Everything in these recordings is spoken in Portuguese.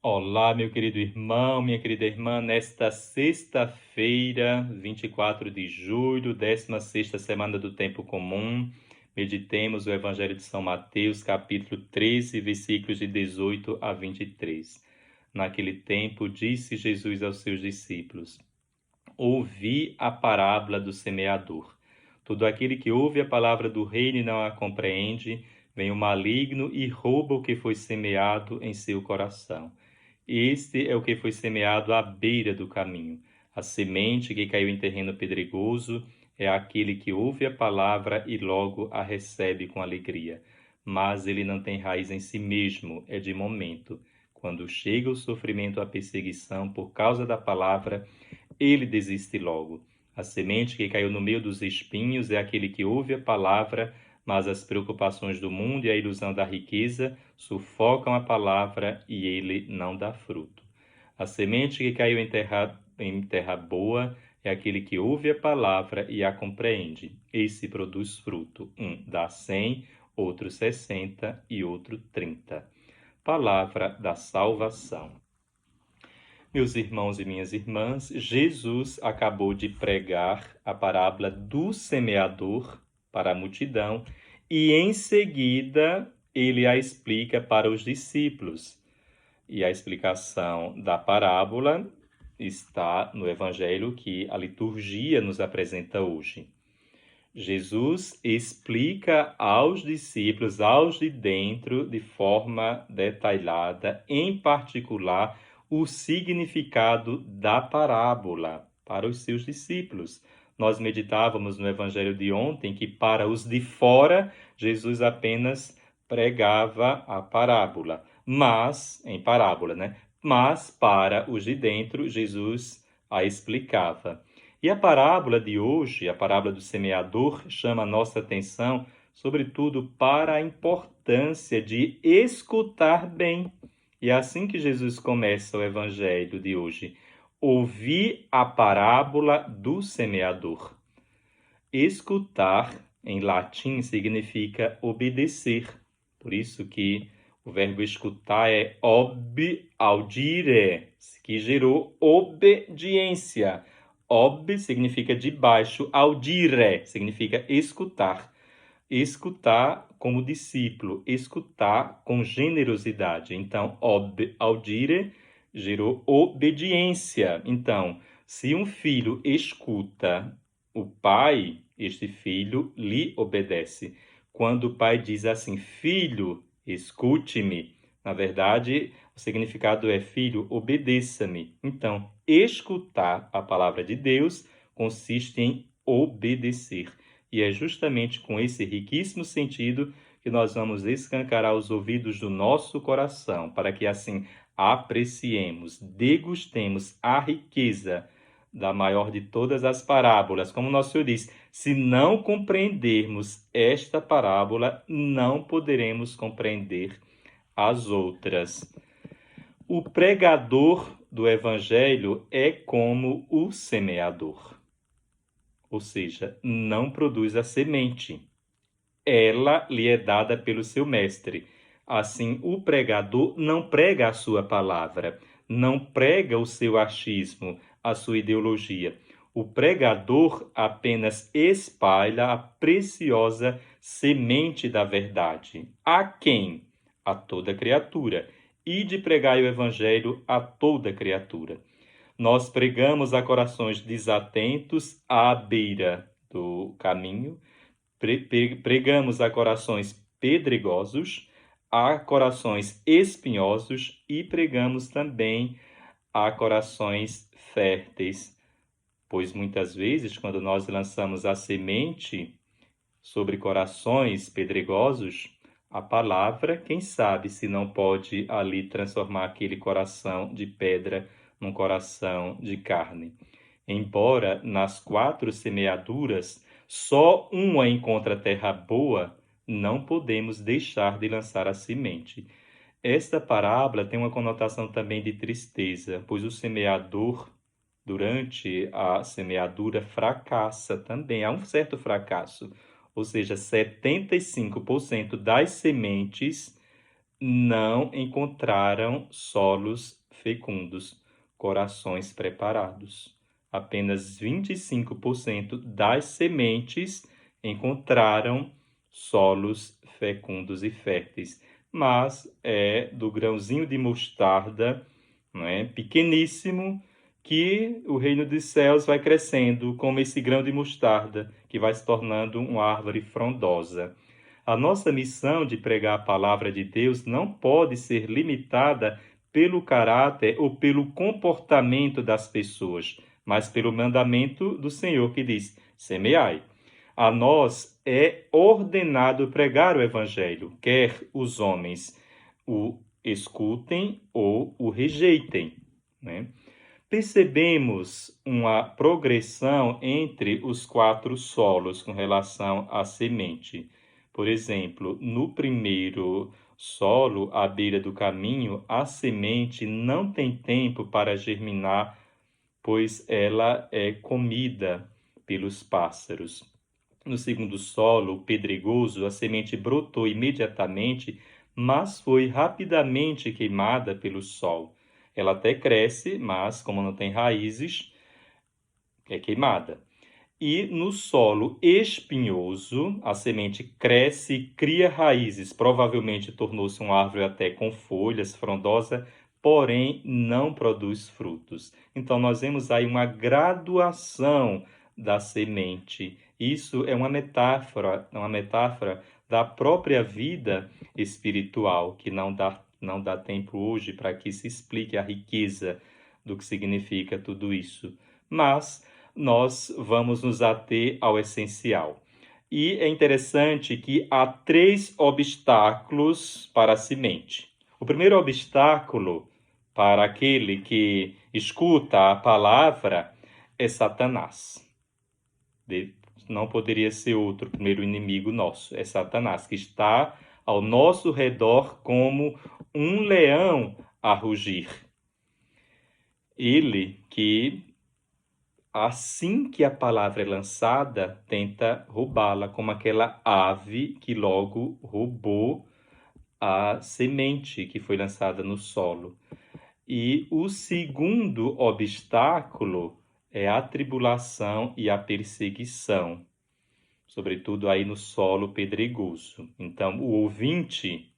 Olá, meu querido irmão, minha querida irmã, nesta sexta-feira, 24 de julho, 16ª semana do Tempo Comum, meditemos o Evangelho de São Mateus, capítulo 13, versículos de 18 a 23. Naquele tempo, disse Jesus aos seus discípulos: Ouvi a parábola do semeador. Todo aquele que ouve a palavra do reino e não a compreende, vem o maligno e rouba o que foi semeado em seu coração. Este é o que foi semeado à beira do caminho. A semente que caiu em terreno pedregoso é aquele que ouve a palavra e logo a recebe com alegria. Mas ele não tem raiz em si mesmo, é de momento. Quando chega o sofrimento, a perseguição por causa da palavra, ele desiste logo. A semente que caiu no meio dos espinhos é aquele que ouve a palavra, mas as preocupações do mundo e a ilusão da riqueza sufocam a palavra e ele não dá fruto. A semente que caiu em terra boa é aquele que ouve a palavra e a compreende. Esse produz fruto. Um dá 100, outro 60 e outro 30. Palavra da salvação. Meus irmãos e minhas irmãs, Jesus acabou de pregar a parábola do semeador para a multidão e, em seguida, ele a explica para os discípulos. E a explicação da parábola está no Evangelho que a liturgia nos apresenta hoje. Jesus explica aos discípulos, aos de dentro, de forma detalhada, em particular, o significado da parábola para os seus discípulos. Nós meditávamos no Evangelho de ontem que para os de fora, Jesus apenas pregava a parábola, em parábola, né? Mas para os de dentro, Jesus a explicava. E a parábola de hoje, a parábola do semeador, chama a nossa atenção, sobretudo, para a importância de escutar bem. E é assim que Jesus começa o evangelho de hoje. Ouvi a parábola do semeador. Escutar, em latim, significa obedecer. Por isso que o verbo escutar é audire, que gerou obediência. Ob significa de baixo, audire significa escutar. Escutar como discípulo, escutar com generosidade. Então, audire gerou obediência. Então, se um filho escuta o pai, este filho lhe obedece. Quando o pai diz assim, filho, escute-me, na verdade, o significado é filho, obedeça-me. Então, escutar a palavra de Deus consiste em obedecer. E é justamente com esse riquíssimo sentido que nós vamos escancarar os ouvidos do nosso coração, para que assim apreciemos, degustemos a riqueza da maior de todas as parábolas. Como nosso Senhor diz, se não compreendermos esta parábola, não poderemos compreender as outras. O pregador do Evangelho é como o semeador, ou seja, não produz a semente. Ela lhe é dada pelo seu mestre. Assim, o pregador não prega a sua palavra, não prega o seu achismo, a sua ideologia. O pregador apenas espalha a preciosa semente da verdade. A quem? A toda criatura. E de pregar o evangelho a toda criatura. Nós pregamos a corações desatentos à beira do caminho, pregamos a corações pedregosos, a corações espinhosos e pregamos também a corações férteis, pois muitas vezes, quando nós lançamos a semente sobre corações pedregosos, a palavra, quem sabe se não pode ali transformar aquele coração de pedra num coração de carne. Embora nas 4 semeaduras só uma encontra terra boa, não podemos deixar de lançar a semente. Esta parábola tem uma conotação também de tristeza, pois o semeador, durante a semeadura, fracassa também. Há um certo fracasso, ou seja, 75% das sementes não encontraram solos fecundos, corações preparados. Apenas 25% das sementes encontraram solos fecundos e férteis. Mas é do grãozinho de mostarda, não é, pequeníssimo, que o reino dos céus vai crescendo, como esse grão de mostarda, que vai se tornando uma árvore frondosa. A nossa missão de pregar a palavra de Deus não pode ser limitada pelo caráter ou pelo comportamento das pessoas, mas pelo mandamento do Senhor que diz: semeai. A nós é ordenado pregar o evangelho, quer os homens o escutem ou o rejeitem, né? Percebemos uma progressão entre os 4 solos com relação à semente. Por exemplo, no primeiro solo, à beira do caminho, a semente não tem tempo para germinar, pois ela é comida pelos pássaros. No segundo solo, pedregoso, a semente brotou imediatamente, mas foi rapidamente queimada pelo sol. Ela até cresce, mas como não tem raízes, é queimada. E no solo espinhoso, a semente cresce e cria raízes. Provavelmente tornou-se uma árvore até com folhas, frondosa, porém não produz frutos. Então nós vemos aí uma graduação da semente. Isso é uma metáfora da própria vida espiritual, que não dá tempo hoje para que se explique a riqueza do que significa tudo isso. Mas nós vamos nos ater ao essencial. E é interessante que há 3 obstáculos para a semente. O primeiro obstáculo para aquele que escuta a palavra é Satanás. Não poderia ser outro, o primeiro inimigo nosso, é Satanás, que está ao nosso redor como um leão a rugir. Ele que, assim que a palavra é lançada, tenta roubá-la, como aquela ave que logo roubou a semente que foi lançada no solo. E o segundo obstáculo é a tribulação e a perseguição, sobretudo aí no solo pedregoso. Então, o ouvinte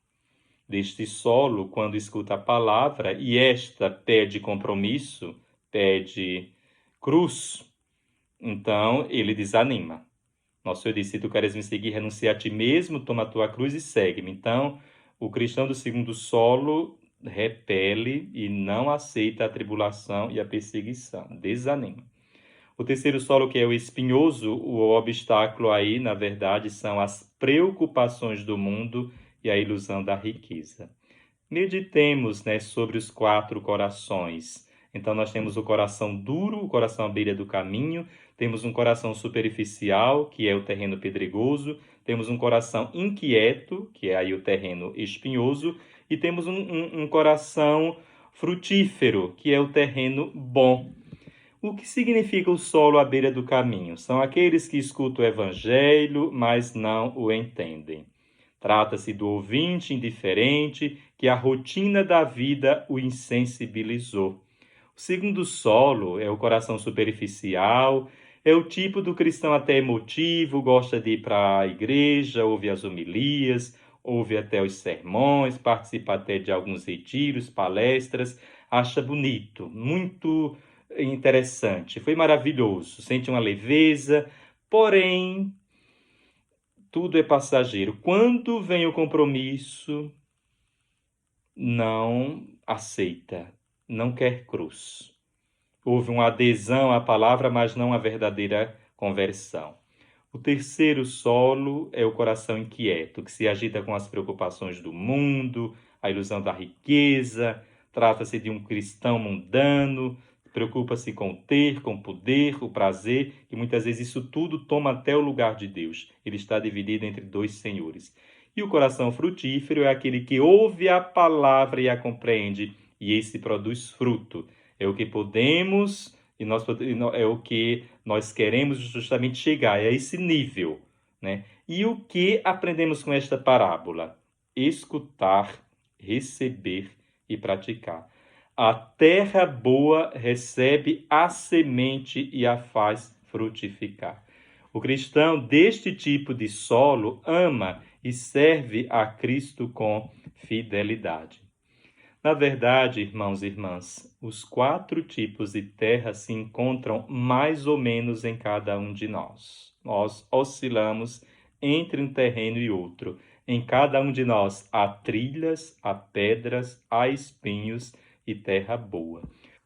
deste solo, quando escuta a palavra, e esta pede compromisso, pede cruz, então ele desanima. Nosso Senhor disse: se tu queres me seguir, renuncia a ti mesmo, toma a tua cruz e segue-me. Então, o cristão do segundo solo repele e não aceita a tribulação e a perseguição, desanima. O terceiro solo, que é o espinhoso, o obstáculo aí, na verdade, são as preocupações do mundo e a ilusão da riqueza. Meditemos, né, sobre os 4 corações. Então, nós temos o coração duro, o coração à beira do caminho, temos um coração superficial, que é o terreno pedregoso, temos um coração inquieto, que é aí o terreno espinhoso, e temos um coração frutífero, que é o terreno bom. O que significa o solo à beira do caminho? São aqueles que escutam o evangelho, mas não o entendem. Trata-se do ouvinte indiferente que a rotina da vida o insensibilizou. O segundo solo é o coração superficial, é o tipo do cristão até emotivo, gosta de ir para a igreja, ouve as homilias, ouve até os sermões, participa até de alguns retiros, palestras, acha bonito, muito interessante, foi maravilhoso, sente uma leveza, porém tudo é passageiro. Quando vem o compromisso, não aceita, não quer cruz. Houve uma adesão à palavra, mas não a verdadeira conversão. O terceiro solo é o coração inquieto, que se agita com as preocupações do mundo, a ilusão da riqueza. Trata-se de um cristão mundano, preocupa-se com o ter, com o poder, o prazer, e muitas vezes isso tudo toma até o lugar de Deus. Ele está dividido entre 2 senhores. E o coração frutífero é aquele que ouve a palavra e a compreende, e esse produz fruto. É o que podemos é o que nós queremos justamente chegar, é esse nível, né? E o que aprendemos com esta parábola? Escutar receber e praticar. A terra boa recebe a semente e a faz frutificar. O cristão deste tipo de solo ama e serve a Cristo com fidelidade. Na verdade, irmãos e irmãs, os 4 tipos de terra se encontram mais ou menos em cada um de nós. Nós oscilamos entre um terreno e outro. Em cada um de nós há trilhas, há pedras, há espinhos e terra boa.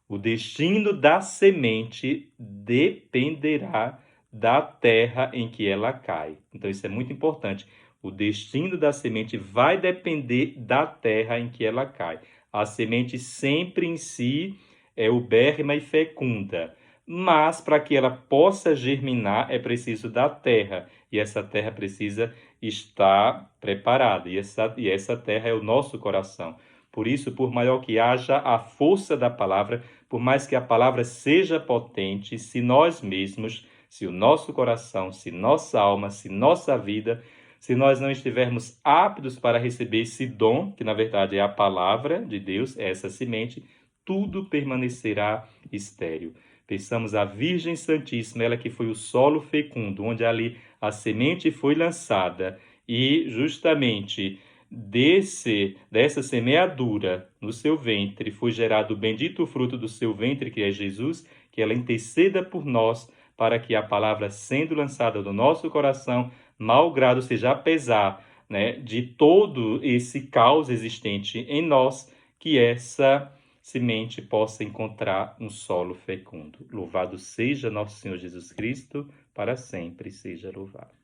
O destino da semente dependerá da terra em que ela cai. Então, isso é muito importante. O destino da semente vai depender da terra em que ela cai. A semente sempre em si é ubérrima e fecunda, mas para que ela possa germinar é preciso da terra, e essa terra precisa estar preparada, e essa terra é o nosso coração. Por isso, por maior que haja a força da palavra, por mais que a palavra seja potente, se nós mesmos, se o nosso coração, se nossa alma, se nossa vida, se nós não estivermos aptos para receber esse dom, que na verdade é a palavra de Deus, é essa semente, tudo permanecerá estéril. Pensamos a Virgem Santíssima, ela que foi o solo fecundo, onde ali a semente foi lançada e justamente dessa semeadura no seu ventre foi gerado o bendito fruto do seu ventre, que é Jesus, que ela interceda por nós para que a palavra sendo lançada no nosso coração, malgrado seja apesar, de todo esse caos existente em nós, que essa semente possa encontrar um solo fecundo. Louvado seja nosso Senhor Jesus Cristo, para sempre seja louvado.